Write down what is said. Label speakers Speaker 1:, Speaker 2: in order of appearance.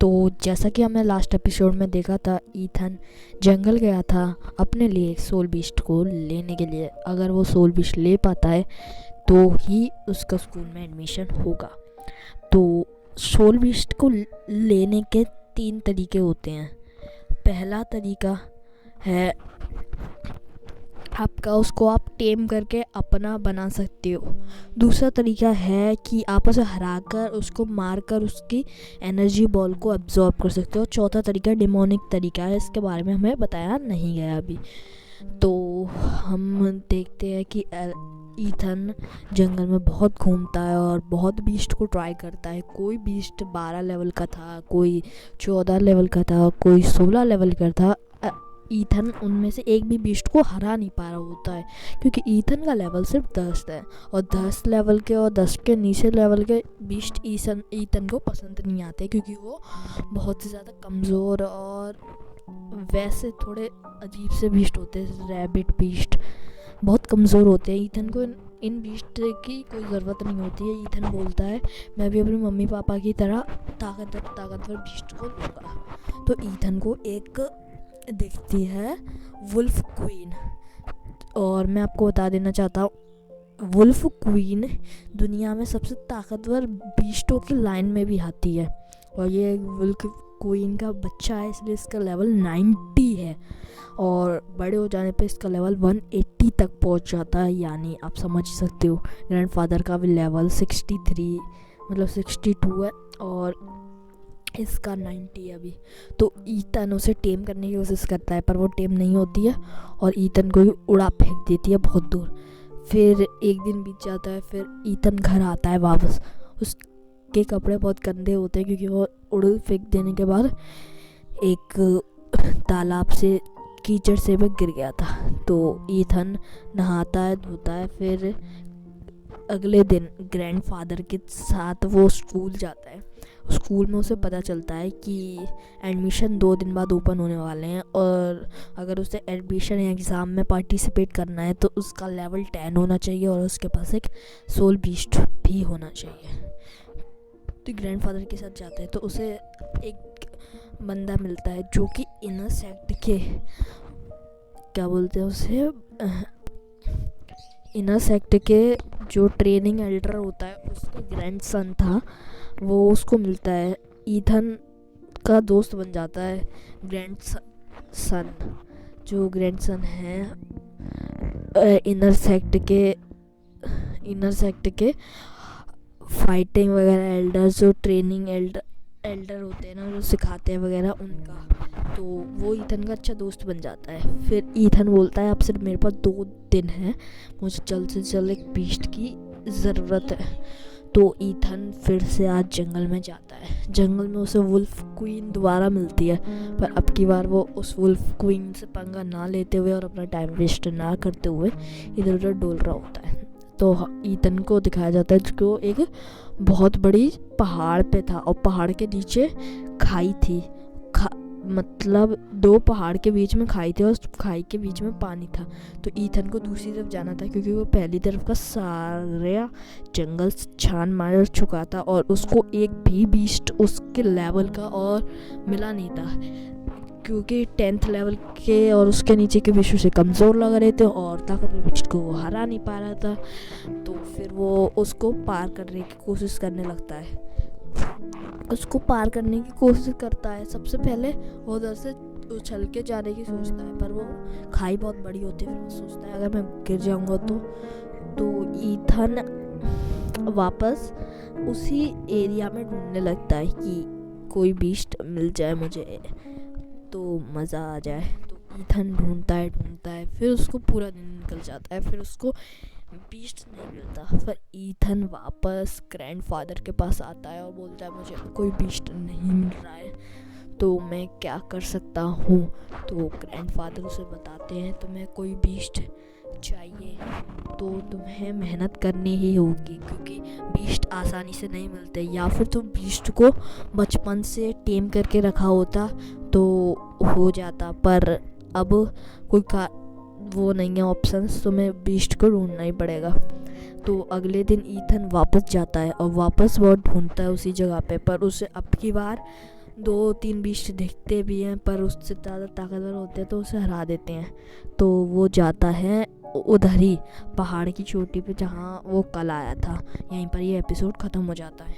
Speaker 1: तो जैसा कि हमने लास्ट एपिसोड में देखा था, ईथन जंगल गया था अपने लिए सोल बीस्ट को लेने के लिए। अगर वो सोल बीस्ट ले पाता है तो ही उसका स्कूल में एडमिशन होगा। तो सोल बीस्ट को लेने के 3 तरीके होते हैं। पहला तरीका है आपका, उसको आप टेम करके अपना बना सकते हो। दूसरा तरीका है कि आप उसे हराकर, उसको मारकर उसकी एनर्जी बॉल को एब्जॉर्ब कर सकते हो। चौथा तरीका डिमोनिक तरीका है, इसके बारे में हमें बताया नहीं गया अभी। तो हम देखते हैं कि ईथन जंगल में बहुत घूमता है और बहुत बीस्ट को ट्राई करता है। कोई बीस्ट 12 लेवल का था, कोई 14 लेवल का था, कोई 16 लेवल का था। ईथन उनमें से एक भी बीस्ट को हरा नहीं पा रहा होता है, क्योंकि ईथन का लेवल सिर्फ 10 है और 10 लेवल के और 10 के नीचे लेवल के बीस्ट ईथन को पसंद नहीं आते, क्योंकि वो बहुत ही ज़्यादा कमज़ोर और वैसे थोड़े अजीब से बीस्ट होते हैं। रैबिट बीस्ट बहुत कमज़ोर होते हैं। ईथन को इन बीस्ट की कोई ज़रूरत नहीं होती है। ईथन बोलता है मैं भी अपने मम्मी पापा की तरह ताकतवर बीस्ट को लूँगा। तो ईथन को एक दिखती है वुल्फ क्वीन, और मैं आपको बता देना चाहता हूँ वुल्फ क्वीन दुनिया में सबसे ताकतवर बीस्टों की लाइन में भी आती है। और ये वुल्फ क्वीन का बच्चा है, इसलिए इसका लेवल 90 है और बड़े हो जाने पे इसका लेवल 180 तक पहुंच जाता है। यानी आप समझ सकते हो ग्रैंडफादर का भी लेवल 63 मतलब 62 है और इसका 90 है अभी। तो ईथन उसे टेम करने की कोशिश करता है, पर वो टेम नहीं होती है और ईथन को उड़ा फेंक देती है बहुत दूर। फिर एक दिन बीत जाता है, फिर ईथन घर आता है वापस। उसके कपड़े बहुत गंदे होते हैं, क्योंकि वो उड़ फेंक देने के बाद एक तालाब से कीचड़ से में गिर गया था। तो ईथन नहाता है, धोता है। फिर अगले दिन ग्रैंडफादर के साथ वो स्कूल जाता है। स्कूल में उसे पता चलता है कि एडमिशन 2 दिन बाद ओपन होने वाले हैं, और अगर उसे एडमिशन या एग्ज़ाम में पार्टिसिपेट करना है तो उसका लेवल 10 होना चाहिए और उसके पास एक सोल बीस्ट भी होना चाहिए। तो ग्रैंडफादर के साथ जाता है तो उसे एक बंदा मिलता है जो कि इनर सेक्ट के, क्या बोलते हैं उसे, इनर सेक्ट के जो ट्रेनिंग एल्डर होता है उसका ग्रैंडसन था। वो उसको मिलता है, ईथन का दोस्त बन जाता है ग्रैंडसन। जो ग्रैंडसन है इनर सेक्ट के फाइटिंग वगैरह एल्डर्स, जो ट्रेनिंग एल्डर होते हैं ना, जो सिखाते हैं वगैरह, उनका। तो वो ईथन का अच्छा दोस्त बन जाता है। फिर ईथन बोलता है अब सिर्फ मेरे पास 2 दिन है, मुझे जल्द से जल्द एक बीस्ट की ज़रूरत है। तो ईथन फिर से आज जंगल में जाता है। जंगल में उसे वुल्फ क्वीन दोबारा मिलती है, पर अब की बार वो उस वुल्फ क्वीन से पंगा ना लेते हुए और अपना टाइम वेस्ट ना करते हुए इधर उधर डोल रहा होता है। तो ईथन को दिखाया जाता है जो एक बहुत बड़ी पहाड़ पे था और पहाड़ के नीचे खाई थी। मतलब 2 पहाड़ के बीच में खाई थी और उस खाई के बीच में पानी था। तो ईथन को दूसरी तरफ जाना था, क्योंकि वो पहली तरफ का सारा जंगल छान मार चुका था और उसको एक भी बीस्ट उसके लेवल का और मिला नहीं था, क्योंकि 10th लेवल के और उसके नीचे के बीस्ट उसे कमज़ोर लग रहे थे और ताकतवर बीस्ट को वो हरा नहीं पा रहा था। तो फिर वो उसको पार करने की कोशिश करने लगता है। उसको पार करने की कोशिश करता है। सबसे पहले वो उधर से उछल के जाने की सोचता है, पर वो खाई बहुत बड़ी होती है। फिर वो सोचता है अगर मैं गिर जाऊंगा तो ईथन वापस उसी एरिया में ढूंढने लगता है कि कोई बीस्ट मिल जाए मुझे तो मज़ा आ जाए। तो ईथन ढूंढता है, फिर उसको पूरा दिन निकल जाता है, फिर उसको बीस्ट नहीं मिलता। फिर ईथन वापस ग्रैंडफादर के पास आता है और बोलता है मुझे कोई बीस्ट नहीं मिल रहा है, तो मैं क्या कर सकता हूँ। तो ग्रैंडफादर उसे बताते हैं तुम्हें कोई बीस्ट चाहिए तो तुम्हें मेहनत करनी ही होगी, क्योंकि बीस्ट आसानी से नहीं मिलते। या फिर तुम बीस्ट को बचपन से टेम करके रखा होता तो हो जाता, पर अब कोई वो नहीं है ऑप्शंस, तुम्हें बीस्ट को ढूंढना ही पड़ेगा। तो अगले दिन ईथन वापस जाता है और वापस वो ढूंढता है उसी जगह पे, पर उसे अब की बार 2-3 बीस्ट दिखते भी हैं पर उससे ज़्यादा ताकतवर होते हैं तो उसे हरा देते हैं। तो वो जाता है उधर ही पहाड़ की चोटी पे जहाँ वो कल आया था। यहीं पर ये एपिसोड ख़त्म हो जाता है।